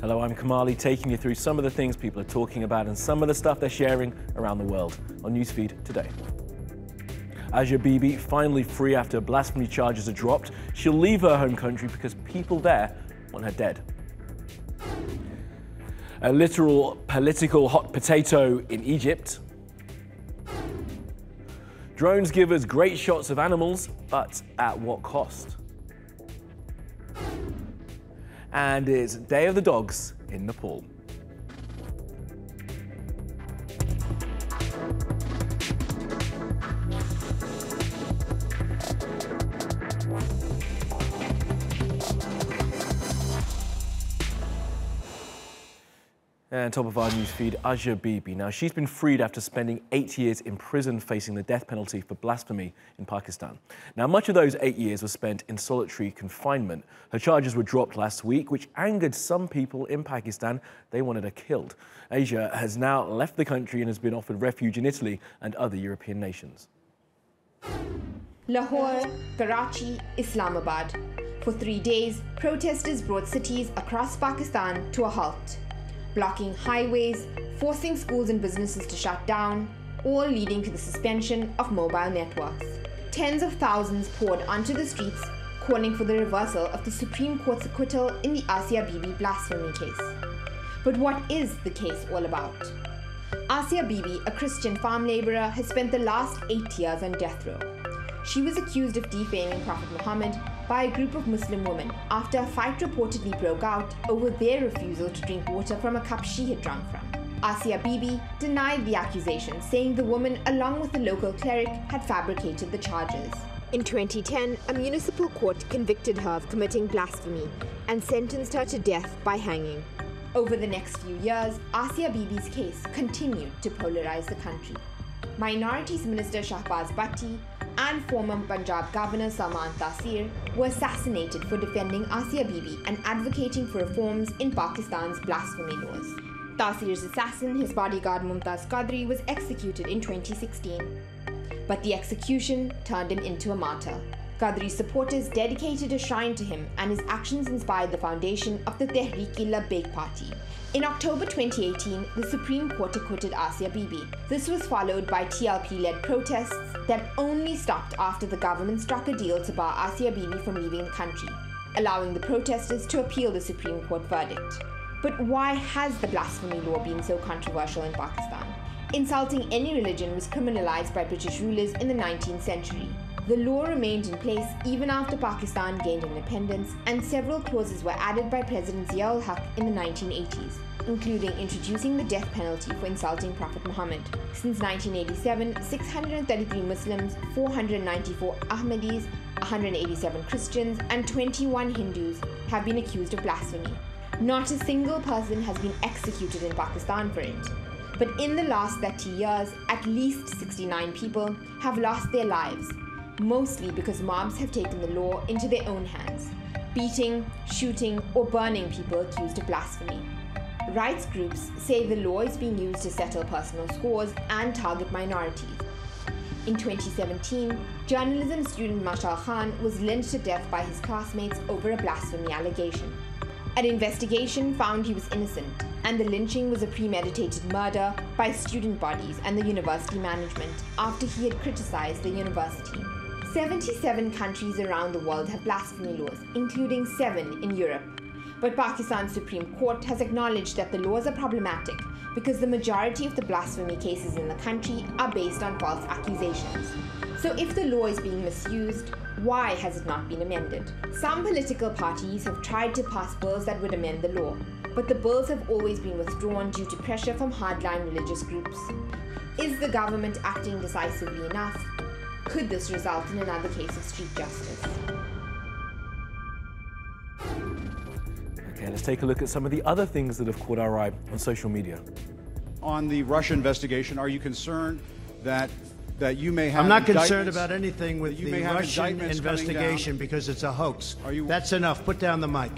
Hello, I'm Kamali, taking you through some of the things people are talking about and some of the stuff they're sharing around the world on NewsFeed today. Bibi finally free after blasphemy charges are dropped. She'll leave her home country because people there want her dead. A literal political hot potato in Egypt. Drones give us great shots of animals, but at what cost? And it's Day of the Dogs in Nepal. And top of our newsfeed, Bibi. Now, she's been freed after spending 8 years in prison facing the death penalty for blasphemy in Pakistan. Now, much of those 8 years were spent in solitary confinement. Her charges were dropped last week, which angered some people in Pakistan. They wanted her killed. Asia has now left the country and has been offered refuge in Italy and other European nations. Lahore, Karachi, Islamabad. For 3 days, protesters brought cities across Pakistan to a halt, blocking highways, forcing schools and businesses to shut down, all leading to the suspension of mobile networks. Tens of thousands poured onto the streets, calling for the reversal of the Supreme Court's acquittal in the Bibi blasphemy case. But what is the case all about? Bibi, a Christian farm labourer, has spent the last 8 years on death row. She was accused of defaming Prophet Muhammad by a group of Muslim women after a fight reportedly broke out over their refusal to drink water from a cup she had drunk from. Bibi denied the accusation, saying the woman, along with the local cleric, had fabricated the charges. In 2010, a municipal court convicted her of committing blasphemy and sentenced her to death by hanging. Over the next few years, Bibi's case continued to polarize the country. Minorities Minister Shahbaz Bhatti and former Punjab Governor Salman Taseer were assassinated for defending Bibi and advocating for reforms in Pakistan's blasphemy laws. Taseer's assassin, his bodyguard Mumtaz Qadri, was executed in 2016. But the execution turned him into a martyr. Qadri's supporters dedicated a shrine to him, and his actions inspired the foundation of the Tehreek-e-Labbaik party. In October 2018, the Supreme Court acquitted Bibi. This was followed by TLP-led protests that only stopped after the government struck a deal to bar Bibi from leaving the country, allowing the protesters to appeal the Supreme Court verdict. But why has the blasphemy law been so controversial in Pakistan? Insulting any religion was criminalized by British rulers in the 19th century. The law remained in place even after Pakistan gained independence, and several clauses were added by President Zia-ul-Haq in the 1980s, including introducing the death penalty for insulting Prophet Muhammad. Since 1987, 633 Muslims, 494 Ahmadis, 187 Christians, and 21 Hindus have been accused of blasphemy. Not a single person has been executed in Pakistan for it. But in the last 30 years, at least 69 people have lost their lives, mostly because mobs have taken the law into their own hands, beating, shooting, or burning people accused of blasphemy. Rights groups say the law is being used to settle personal scores and target minorities. In 2017, journalism student Mashal Khan was lynched to death by his classmates over a blasphemy allegation. An investigation found he was innocent, and the lynching was a premeditated murder by student bodies and the university management after he had criticized the university. 77 countries around the world have blasphemy laws, including 7 in Europe. But Pakistan's Supreme Court has acknowledged that the laws are problematic because the majority of the blasphemy cases in the country are based on false accusations. So if the law is being misused, why has it not been amended? Some political parties have tried to pass bills that would amend the law, but the bills have always been withdrawn due to pressure from hardline religious groups. Is the government acting decisively enough? Could this result in another case of street justice? Okay, let's take a look at some of the other things that have caught our eye on social media. On the Russia investigation, are you concerned that you may have I'm not concerned about anything with the Russian indictments investigation because it's a hoax. That's enough. Put down the mic.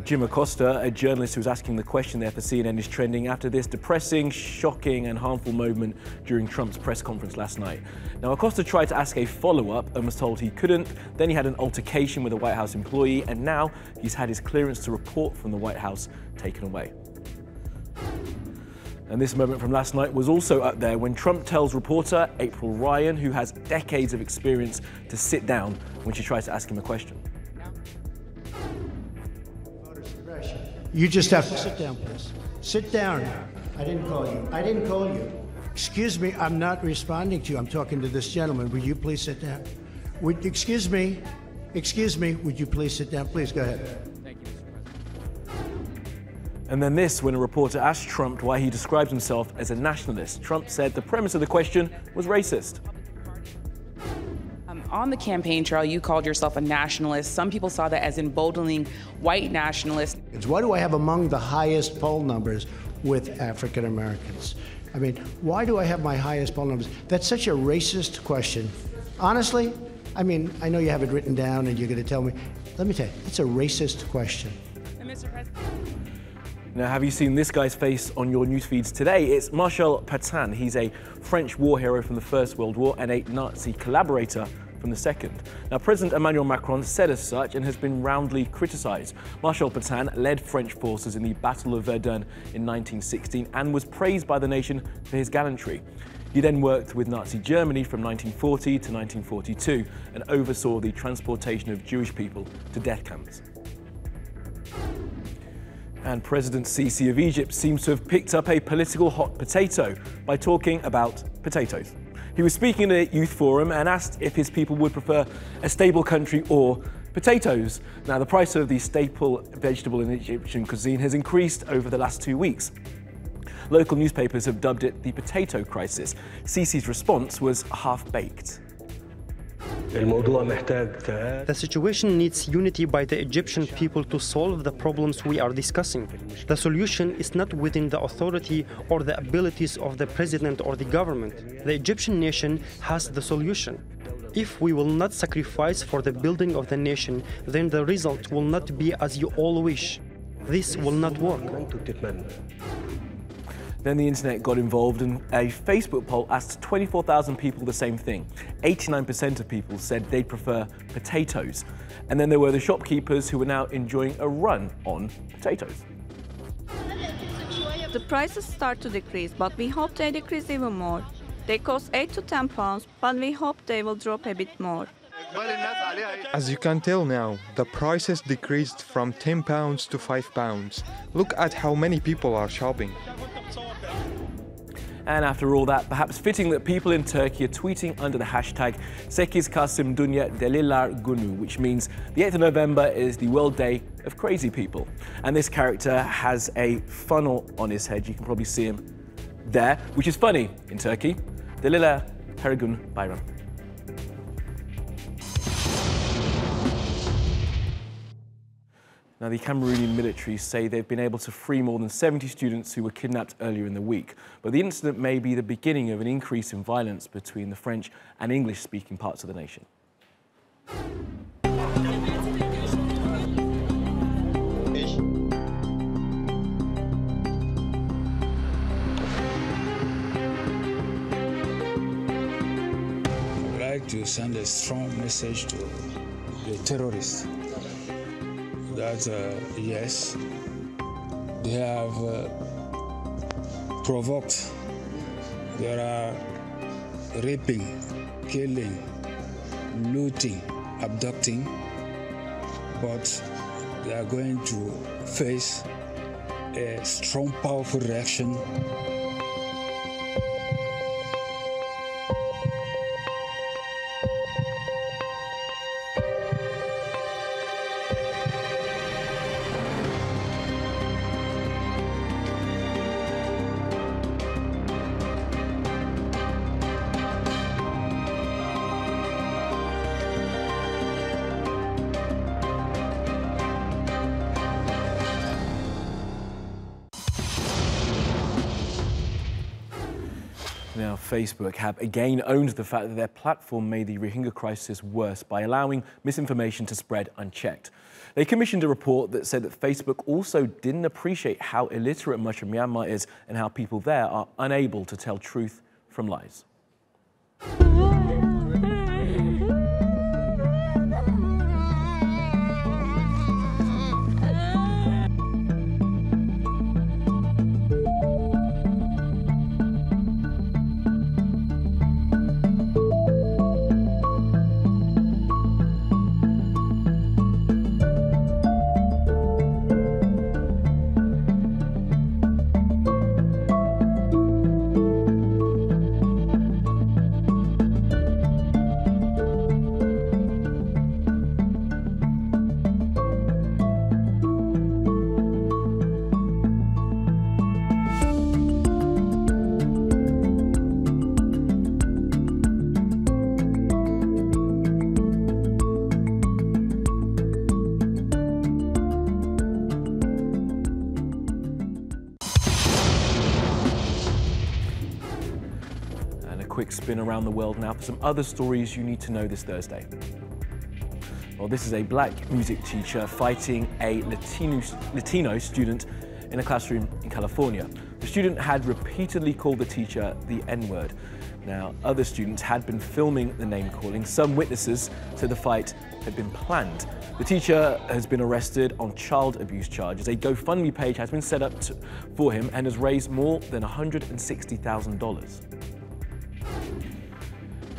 Jim Acosta, a journalist who was asking the question there for CNN, is trending after this depressing, shocking and harmful moment during Trump's press conference last night. Now, Acosta tried to ask a follow-up and was told he couldn't. Then he had an altercation with a White House employee, and now he's had his clearance to report from the White House taken away. And this moment from last night was also up there when Trump tells reporter April Ryan, who has decades of experience, to sit down when she tries to ask him a question. You just have to sit down, please. Sit down. I didn't call you. I didn't call you. Excuse me, I'm not responding to you. I'm talking to this gentleman. Will you please sit down? Excuse me, would you please sit down? Please go ahead. Thank you, Mr. President. And then this, when a reporter asked Trump why he describes himself as a nationalist. Trump said the premise of the question was racist. On the campaign trail, you called yourself a nationalist. Some people saw that as emboldening white nationalists. Why do I have among the highest poll numbers with African Americans? I mean, why do I have my highest poll numbers? That's such a racist question. Honestly, I mean, I know you have it written down and you're going to tell me. Let me tell you, it's a racist question. Mr. President. Now, have you seen this guy's face on your news feeds today? It's Marshal Pétain. He's a French war hero from the First World War and a Nazi collaborator from the Second. Now, President Emmanuel Macron said as such and has been roundly criticised. Marshal Pétain led French forces in the Battle of Verdun in 1916 and was praised by the nation for his gallantry. He then worked with Nazi Germany from 1940 to 1942 and oversaw the transportation of Jewish people to death camps. And President Sisi of Egypt seems to have picked up a political hot potato by talking about potatoes. He was speaking at a youth forum and asked if his people would prefer a stable country or potatoes. Now, the price of the staple vegetable in Egyptian cuisine has increased over the last 2 weeks. Local newspapers have dubbed it the potato crisis. Sisi's response was half-baked. The situation needs unity by the Egyptian people to solve the problems we are discussing. The solution is not within the authority or the abilities of the president or the government. The Egyptian nation has the solution. If we will not sacrifice for the building of the nation, then the result will not be as you all wish. This will not work. Then the internet got involved and a Facebook poll asked 24,000 people the same thing. 89% of people said they prefer potatoes. And then there were the shopkeepers who were now enjoying a run on potatoes. The prices start to decrease, but we hope they decrease even more. They cost 8 to 10 pounds, but we hope they will drop a bit more. As you can tell now, the prices decreased from 10 pounds to 5 pounds. Look at how many people are shopping. And after all that, perhaps fitting that people in Turkey are tweeting under the hashtag Sekiz Kasım Dünya Deliler Günü, which means the 8th of November is the World Day of Crazy People. And this character has a funnel on his head. You can probably see him there, which is funny in Turkey. Deliler her gün bayram. Now, the Cameroonian military say they've been able to free more than 70 students who were kidnapped earlier in the week. But the incident may be the beginning of an increase in violence between the French and English-speaking parts of the nation. I would like to send a strong message to the terrorists that yes, they have provoked. There are raping, killing, looting, abducting, but they are going to face a strong, powerful reaction. Now, Facebook have again owned the fact that their platform made the Rohingya crisis worse by allowing misinformation to spread unchecked. They commissioned a report that said that Facebook also didn't appreciate how illiterate much of Myanmar is and how people there are unable to tell truth from lies. Quick spin around the world now for some other stories you need to know this Thursday. Well, this is a black music teacher fighting a Latino student in a classroom in California. The student had repeatedly called the teacher the N-word. Now, other students had been filming the name calling. Some witnesses said the fight had been planned. The teacher has been arrested on child abuse charges. A GoFundMe page has been set up for him and has raised more than $160,000.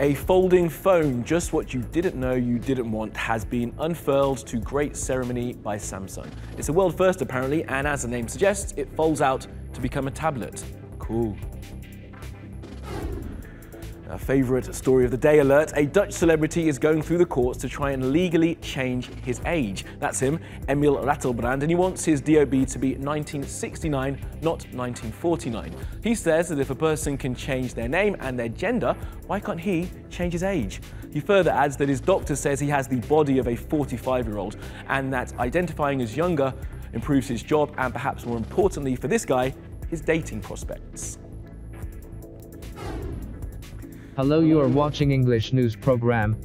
A folding phone, just what you didn't know you didn't want, has been unfurled to great ceremony by Samsung. It's a world first apparently, and as the name suggests, it folds out to become a tablet. Cool. Our favourite story of the day alert, a Dutch celebrity is going through the courts to try and legally change his age. That's him, Emil Ratelbrand, and he wants his DOB to be 1969, not 1949. He says that if a person can change their name and their gender, why can't he change his age? He further adds that his doctor says he has the body of a 45-year-old and that identifying as younger improves his job and, perhaps more importantly for this guy, his dating prospects. Hello, you are watching English news program.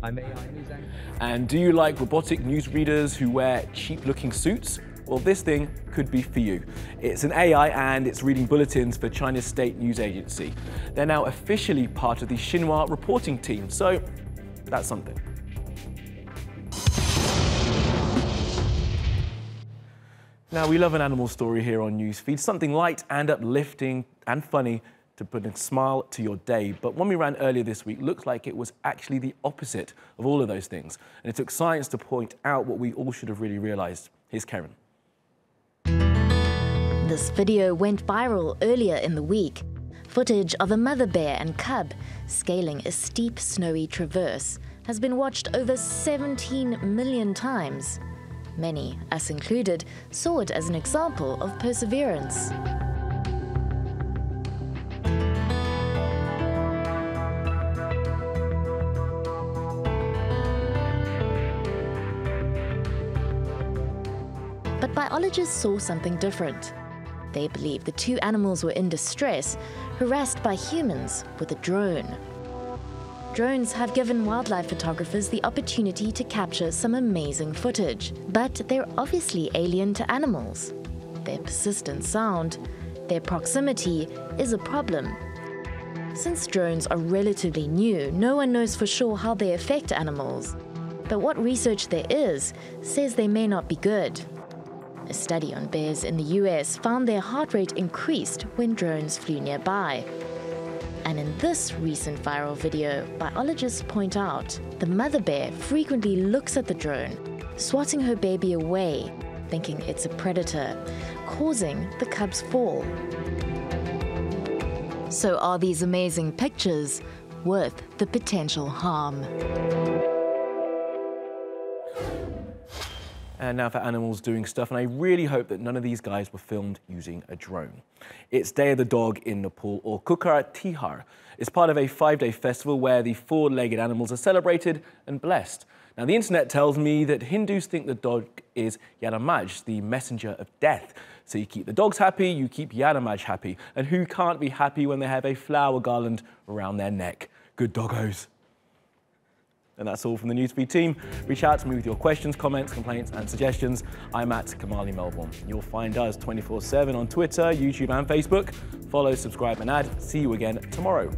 I'm AI news anchor. And do you like robotic newsreaders who wear cheap-looking suits? Well, this thing could be for you. It's an AI and it's reading bulletins for China's state news agency. They're now officially part of the Xinhua reporting team, so that's something. Now, we love an animal story here on NewsFeed, something light and uplifting and funny to put a smile to your day. But one we ran earlier this week looked like it was actually the opposite of all of those things. And it took science to point out what we all should have really realized. Here's Karen. This video went viral earlier in the week. Footage of a mother bear and cub scaling a steep, snowy traverse has been watched over 17 million times. Many, us included, saw it as an example of perseverance. But biologists saw something different. They believe the two animals were in distress, harassed by humans with a drone. Drones have given wildlife photographers the opportunity to capture some amazing footage, but they're obviously alien to animals. Their persistent sound, their proximity is a problem. Since drones are relatively new, no one knows for sure how they affect animals. But what research there is says they may not be good. A study on bears in the US found their heart rate increased when drones flew nearby. And in this recent viral video, biologists point out the mother bear frequently looks at the drone, swatting her baby away, thinking it's a predator, causing the cub's fall. So are these amazing pictures worth the potential harm? And now for animals doing stuff, and I really hope that none of these guys were filmed using a drone. It's Day of the Dog in Nepal, or Kukar Tihar. It's part of a 5-day festival where the 4-legged animals are celebrated and blessed. Now, the internet tells me that Hindus think the dog is Yadamaj, the messenger of death. So you keep the dogs happy, you keep Yadamaj happy. And who can't be happy when they have a flower garland around their neck? Good doggos. And that's all from the NewsFeed team. Reach out to me with your questions, comments, complaints and suggestions. I'm at Kamali Melbourne. You'll find us 24/7 on Twitter, YouTube and Facebook. Follow, subscribe and add. See you again tomorrow.